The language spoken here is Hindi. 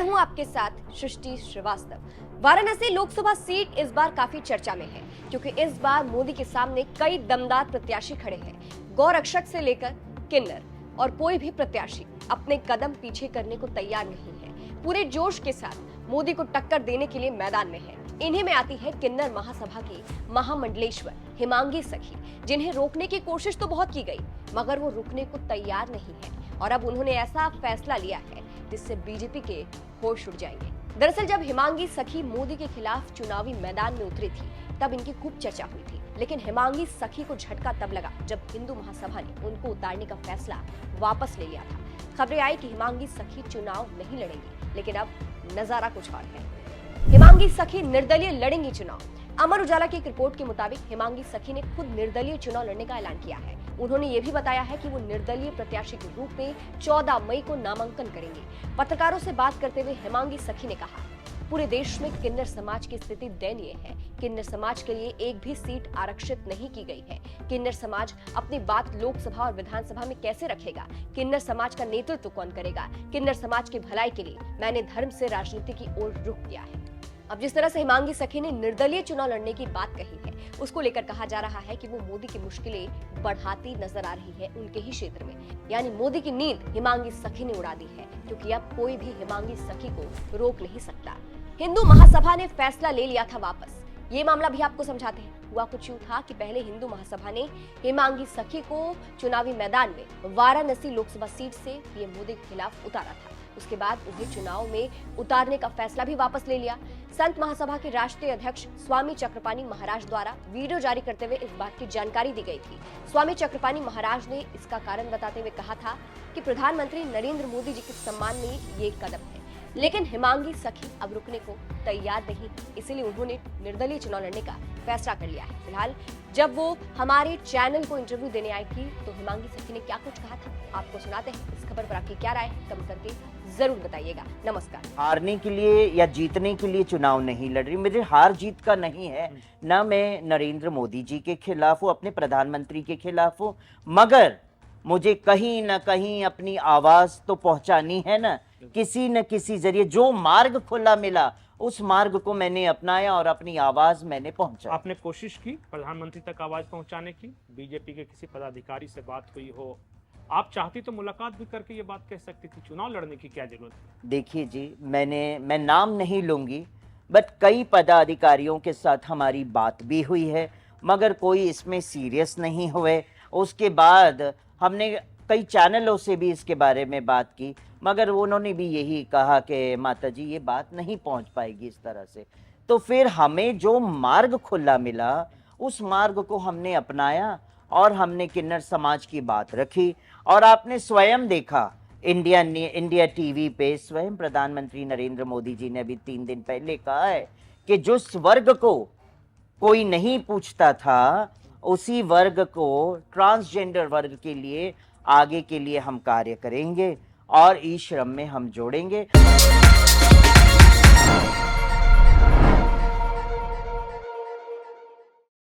हूं आपके साथ सृष्टि श्रीवास्तव। वाराणसी लोकसभा सीट इस बार काफी चर्चा में है क्योंकि इस बार मोदी के सामने कई दमदार प्रत्याशी खड़े हैं। गौ रक्षक से लेकर किन्नर और कोई भी प्रत्याशी अपने कदम पीछे करने को तैयार नहीं है। पूरे जोश के साथ मोदी को टक्कर देने के लिए मैदान में है। इन्हीं में आती है किन्नर महासभा की महामंडलेश्वर हिमांगी सखी, जिन्हें रोकने की कोशिश तो बहुत की गई मगर वो रुकने को तैयार नहीं है और अब उन्होंने ऐसा फैसला लिया है जिससे बीजेपी के होश उड़ जाएंगे। दरअसल जब हिमांगी सखी मोदी के खिलाफ चुनावी मैदान में उतरी थी तब इनकी खूब चर्चा हुई थी, लेकिन हिमांगी सखी को झटका तब लगा जब हिंदू महासभा ने उनको उतारने का फैसला वापस ले लिया था। खबरें आई कि हिमांगी सखी चुनाव नहीं लड़ेंगी, लेकिन अब नजारा कुछ और है। हिमांगी सखी निर्दलीय लड़ेंगी चुनाव। अमर उजाला की एक रिपोर्ट के मुताबिक हिमांगी सखी ने खुद निर्दलीय चुनाव लड़ने का ऐलान किया है। उन्होंने ये भी बताया है कि वो निर्दलीय प्रत्याशी के रूप में 14 मई को नामांकन करेंगे। पत्रकारों से बात करते हुए हिमांगी सखी ने कहा, पूरे देश में किन्नर समाज की स्थिति दयनीय है। किन्नर समाज के लिए एक भी सीट आरक्षित नहीं की गई है। किन्नर समाज अपनी बात लोकसभा और विधानसभा में कैसे रखेगा? किन्नर समाज का नेतृत्व कौन करेगा? किन्नर समाज की भलाई के लिए मैंने धर्म से राजनीति की ओर रुख किया है। अब जिस तरह से हिमांगी सखी ने निर्दलीय चुनाव लड़ने की बात कही है, उसको लेकर कहा जा रहा है कि वो मोदी की मुश्किलें बढ़ाती नजर आ रही है उनके ही क्षेत्र में। यानी मोदी की नींद हिमांगी सखी ने उड़ा दी है, क्योंकि अब कोई भी हिमांगी सखी को रोक नहीं सकता। हिंदू महासभा ने फैसला ले लिया था वापस। ये मामला भी आपको समझाते हैं। हुआ कुछ यूं था कि पहले हिंदू महासभा ने हिमांगी सखी को चुनावी मैदान में वाराणसी लोकसभा सीट से पीएम मोदी के खिलाफ उतारा था। उसके बाद उन्हें चुनाव में उतारने का फैसला भी वापस ले लिया। संत महासभा के राष्ट्रीय अध्यक्ष स्वामी चक्रपाणी महाराज द्वारा वीडियो जारी करते हुए इस बात की जानकारी दी गई थी। स्वामी चक्रपाणी महाराज ने इसका कारण बताते हुए कहा था कि प्रधानमंत्री नरेंद्र मोदी जी के सम्मान में ये कदम है, लेकिन हिमांगी सखी अब रुकने को तैयार नहीं, इसलिए उन्होंने निर्दलीय चुनाव लड़ने का फैसला कर लिया है। फिलहाल जब वो हमारे चैनल को इंटरव्यू देने आई थी तो हिमांगी सखी ने क्या कुछ कहा था, आपको सुनाते हैं। इस खबर पर आपकी क्या राय है, कमेंट करके जरूर बताइएगा। नमस्कार। हारने के लिए या जीतने के लिए चुनाव नहीं लड़ रही। मेरे हार जीत का नहीं है, ना मैं नरेंद्र मोदी जी के खिलाफ हूँ, अपने प्रधानमंत्री के खिलाफ हूँ, मगर मुझे कहीं ना कहीं अपनी आवाज तो पहुंचानी है ना, किसी न किसी जरिए। जो मार्ग खुला मिला उस मार्ग को मैंने अपनाया और अपनी आवाज मैंने पहुंचाई। आपने कोशिश की प्रधानमंत्री तक आवाज पहुंचाने की, बीजेपी के किसी पदाधिकारी से बात हुई हो? आप चाहती तो मुलाकात भी करके ये बात कह सकती थी, चुनाव लड़ने की क्या जरूरत है? देखिए जी, मैं नाम नहीं लूंगी, बट कई पदाधिकारियों के साथ हमारी बात भी हुई है, मगर कोई इसमें सीरियस नहीं हुए। उसके बाद हमने कई चैनलों से भी इसके बारे में बात की, मगर उन्होंने भी यही कहा कि माता जी ये बात नहीं पहुंच पाएगी इस तरह से। तो फिर हमें जो मार्ग खुला मिला उस मार्ग को हमने अपनाया और हमने किन्नर समाज की बात रखी। और आपने स्वयं देखा इंडिया टीवी पे स्वयं प्रधानमंत्री नरेंद्र मोदी जी ने अभी 3 दिन पहले कहा है कि जिस वर्ग को कोई नहीं पूछता था उसी वर्ग को, ट्रांसजेंडर वर्ग के लिए आगे के लिए हम कार्य करेंगे और ई श्रम में हम जोड़ेंगे।